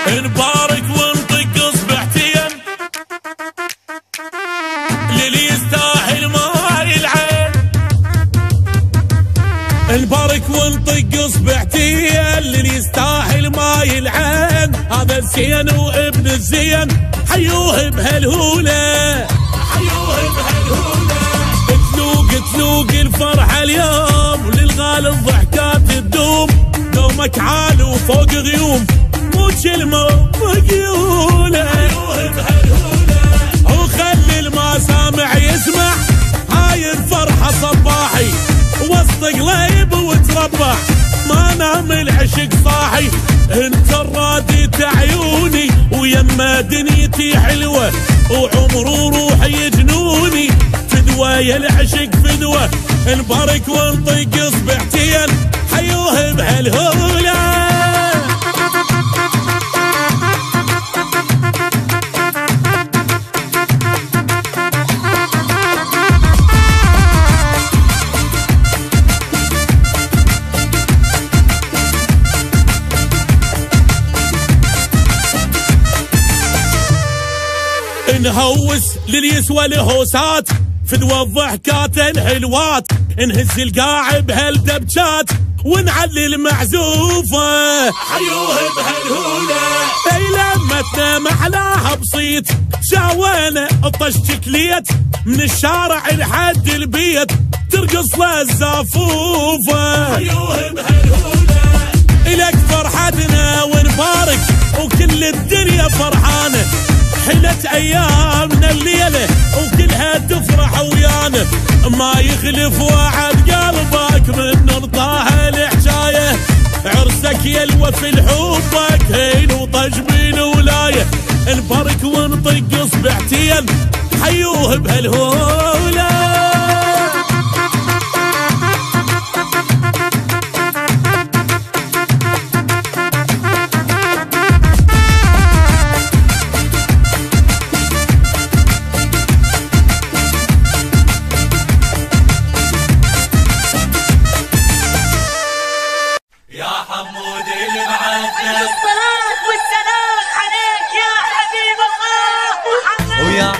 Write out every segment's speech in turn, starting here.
نبارك ونطق اصبعتين للي يستاهل ماي العين. نبارك ونطق اصبعتين للي يستاهل ماي العين. هذا الزين وابن الزين حيوه بهالهوله، حيوه بهالهوله. تلوق الفرحه اليوم للغالي الضحكات تدوم. دومك عال وفوق غيوم مو كلمه مقيوله، حيوه بهالهوله. وخلي المسامع يسمع هاي الفرحه صباحي وسط قليب وتربع. ما نام العشق صاحي انت الرادي عيوني ويما دنيتي حلوه وعمر وروحي جنوني. فدوه يا العشق فدوه نبارك ونطق اصبعتين حيوه بهالهوله. نهوس لليسوى الهوسات فدوى الضحكات الحلوات. نهز القاع بهالدبجات ونعلي المعزوفة حيوه بهالهولة. اي لمتنا محلاها بسيط شاوينا طش شكليت من الشارع لحد البيت ترقص للزافوفة حيوه بهالهولة. إلك فرحتنا ونبارك وكل الدنيا فرحانة. حلت ايامنا الليله وكلها تفرح ويانا. ما يخلف وعد قلبك من نرضاها الحجايه. عرسك يلوى في الحبك هين وطج بالولايه. نبارك ونطق اصبعتين حيوه بهالهوله.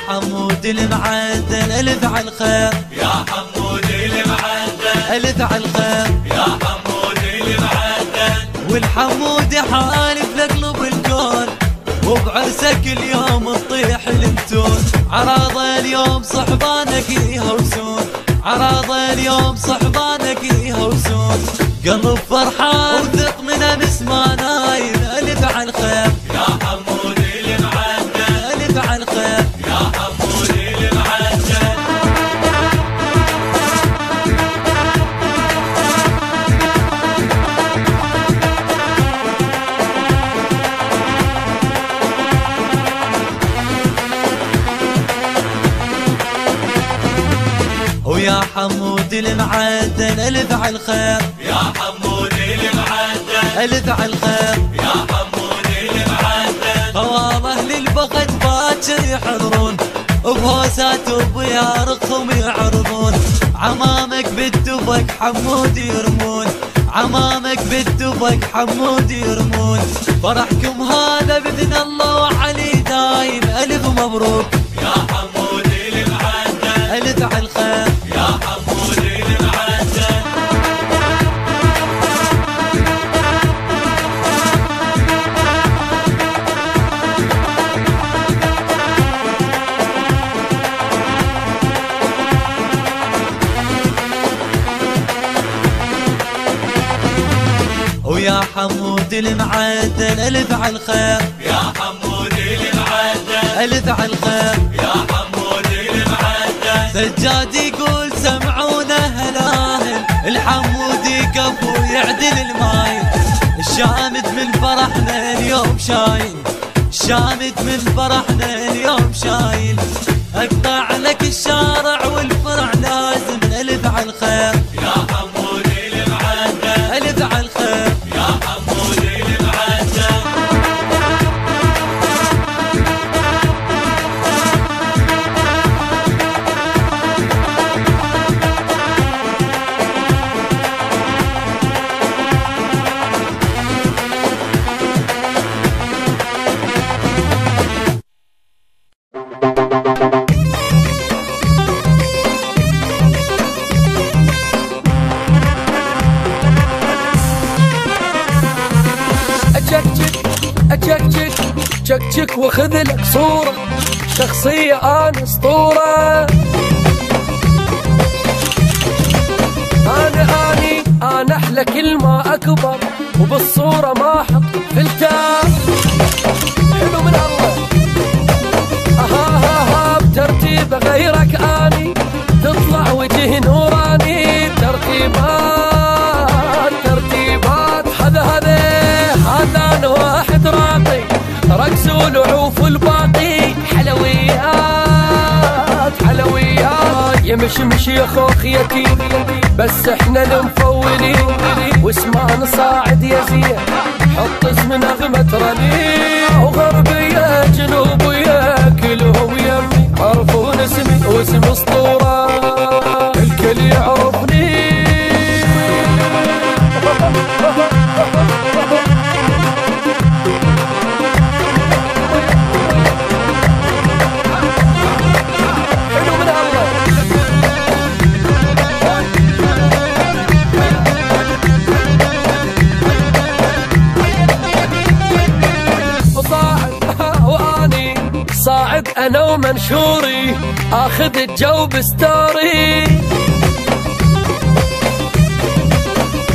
حمود المعدل ألف على الخير يا حمود المعدل ألف على الخير يا حمود المعدل. والحمود حالف لقلب الكون وبعرسك اليوم تطيح الانتون. عراضه اليوم صحبانك يهوسون عراضه اليوم صحبانك يهوسون. قلب فرحان وثق من امس ما نايم ألف على الخير يا حمود المعدل ألف على الخير يا حمود المعدل. ويا حمود المعدل ألف على الخير يا حمود المعدل ألف على الخير يا حمود المعدل. طوال أهل البغد باكر يحضرون بهوسات وبيارقهم يعرضون. عمامك بالدبك حمود يرمون عمامك بالدبك حمود يرمون. فرحكم هذا بإذن الله وعلي دايم ألف مبروك يا حمود المعدل ألف على الخير يا حمود المعدل. ويا حمود المعدل ألف على الخير يا حمود المعدل ألف على الخير يا حمود المعدل. سجاد يقول سمعونا هلاهل الحمودي كفو يعدل الماي. الشامد من فرحنا اليوم شايل الشامد من فرحنا اليوم شايل. اقطع لك الشارع والفرع لازم ألف على الخير يا حمود المعدل ألف على الخير يا حمود المعدل. تشكشك واخذ لك صورة، شخصية انا اسطورة. انا احلى كلمة اكبر، وبالصورة ما احط فلتر. حلو من الله. بترتيب غيرك اني تطلع وجه نوراني. ترتيبات هذا انا واحد راقي، رقص ولعوف الباقي حلويات يا مشمش يا خوخ يتيم، بس احنا المفولين واسمعنا صاعد يا زين. حط اسم نغمة رنين، وغربية جنوبية كلهم يمي عرفون اسمي واسم اسطورة الكل يعرفني. صاعد انا ومنشوري اخذ الجو بستوري.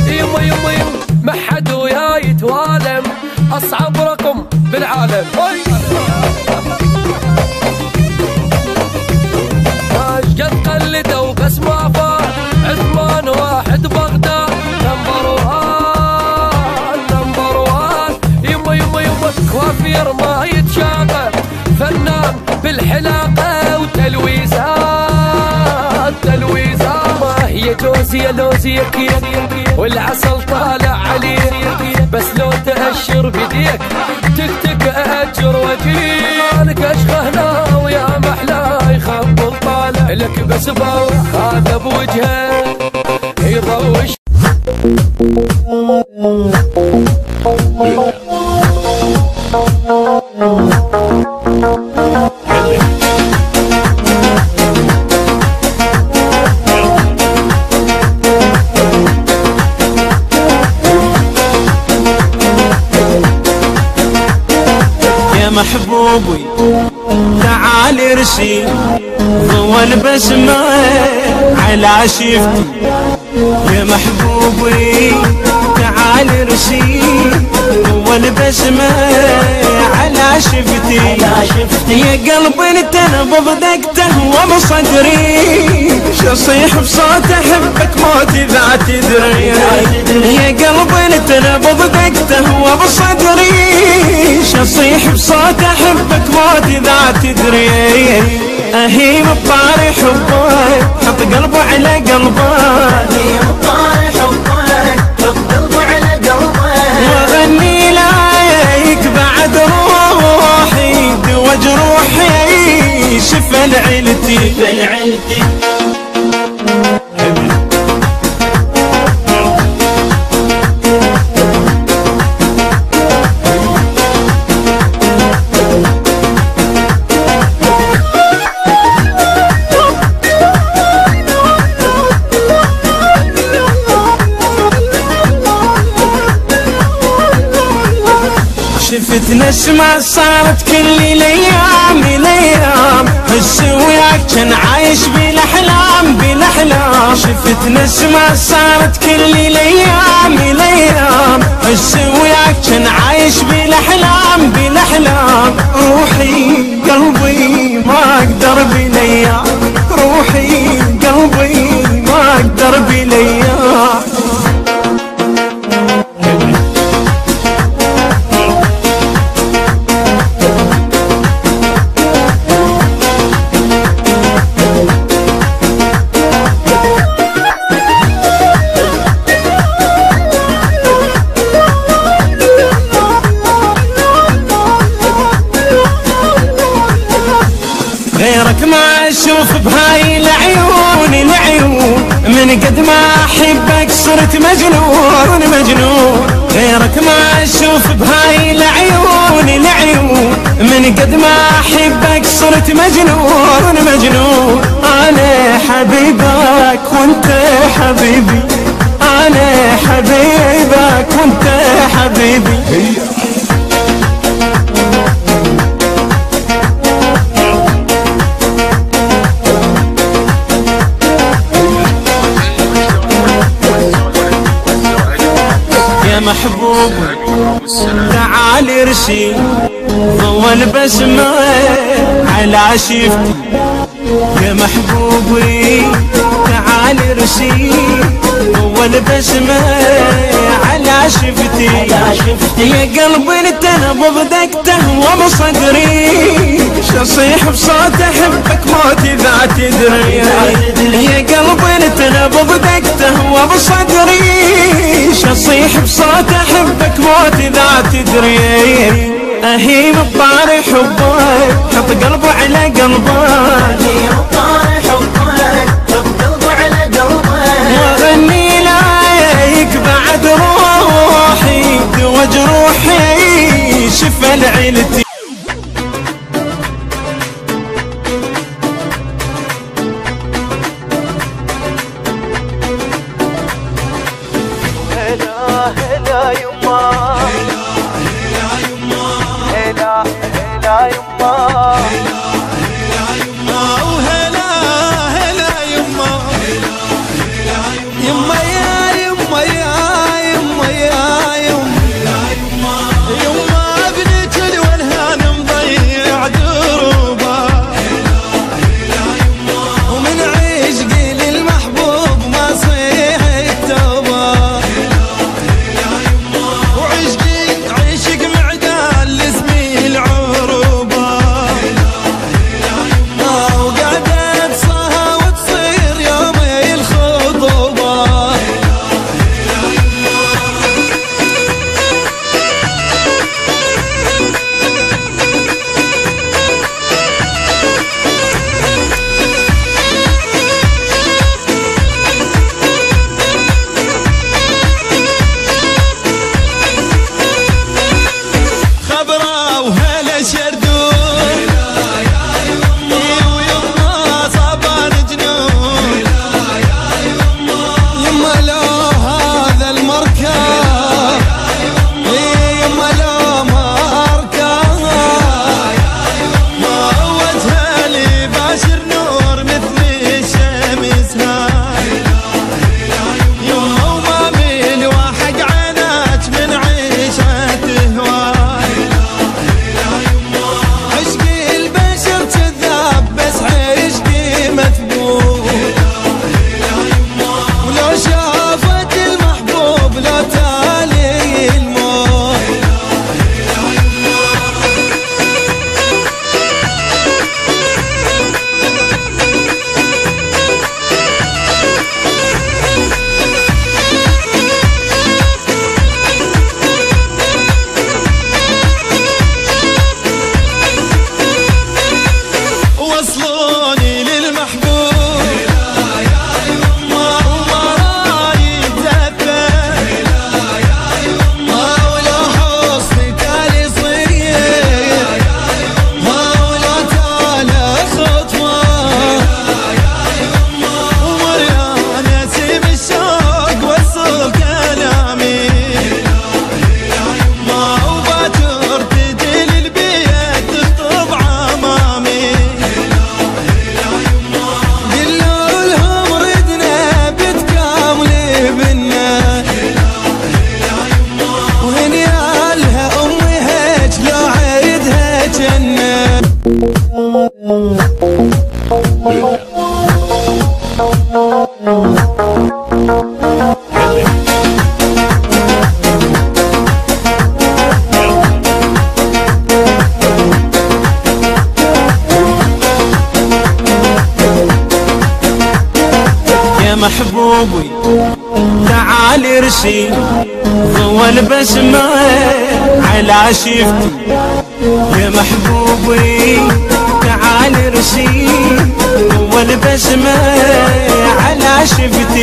يما ما حد وياي يتوالم، اصعب رقم بالعالم. قد قلدوا بس ما فات، عثمان واحد بغداد نمبر وان. يما كوافير ما يتشاغل، فنان بالحلاقة وتلويزات. ما هي جوزية لوزية كيك، والعسل طالع عليك، بس لو تأشر بديك تك أأجر وجيك. مالك أشخه هنا ويا محلا يخبل طالع لك، بس هذا بوجهه يضوش. محبوبي تعال ارسي ضوى البسمة على شفتي. يا محبوبي تعال ارسي ضوى البسمة على شفتي. يا قلبي انت بضدقته وبصدري، شصيح بصوت احبك موت اذا تدري. يا قلبي انت بضدقته وبصدري، شصيح بصوت احبك موت اذا تدري. اهيم بطاري حبك حط قلبه على قلبه، اهيم بطاري حبك حط قلبه على قلبه. واغني لك بعد روحي دوا جروحي، شفى لعيلتي شفت نسمة صارت كل الايام حس وياك كان عايش بالاحلام. شفت نسمة صارت كل الايام حس وياك كان عايش بالاحلام. روحي قلبي ما اقدر بليا، روحي قلبي ما اقدر بليا. غيرك ما اشوف بهاي العيون من قد ما احبك صرت مجنون. غيرك ما اشوف بهاي العيون من قد ما احبك صرت مجنون. انا حبيبك وانت حبيبي، انا حبيبك وانت حبيبي. محبوبي تعال ارسي ضوى البسمة على شفتي يا محبوبي تعال ارسي ضوى البسمة على شفتي يا قلبي انت نبضك تهوى بصدري شصيح بصوت احبك موت اذا تدري يا قلبي انت نبضك تهوى بصدري شصيح بصوت احبك موت اذا تدري اهيم بطاري حبك حط قلبه على قلبك اهيم بطاري حبك حط قلبه على قلبك واغني لك بعد روحي وجروحي شفى لعيلتي هلا هلا يما هلا هلا يما وهلا هلا يما يما يا يما يا يما يا يما يما ابنك الولهان مضيع دروبه ومن عشقي للمحبوب ما صيح التوبه وعشقي عشق معدان لاسمي العروبه وقعدت صها وتصير يومي الخطوبه خبره وهلا شردون ويما صابان جنون يما لو هذا المركب يما لو مركب ما وجهه لي باشر نور مثل الشمس هاي يما وما ميل وحق عينك من عيشة هواي عشقي البشر كذاب بس عشقي مثبوت ولو شافت المحبوب لو تالي الموت وصلوني للمحبوب وما رايد دفن ولو حصني تالي صير ولو تالي خطوة ومريان يسيب الشوق وصل كلامي وباكر تجي للبيت تخطب عمامي قلوا لهم ردنا بتكاملي بنا وهنيا لها امي هيج لو عيدها جنة يا محبوبي تعال ارسي ضوى البسمة على شفتي يا محبوبي تعال ارسي ضوى البسمة على شفتي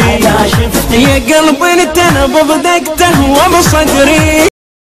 يا قلبي انت نبضك تهوى بصدري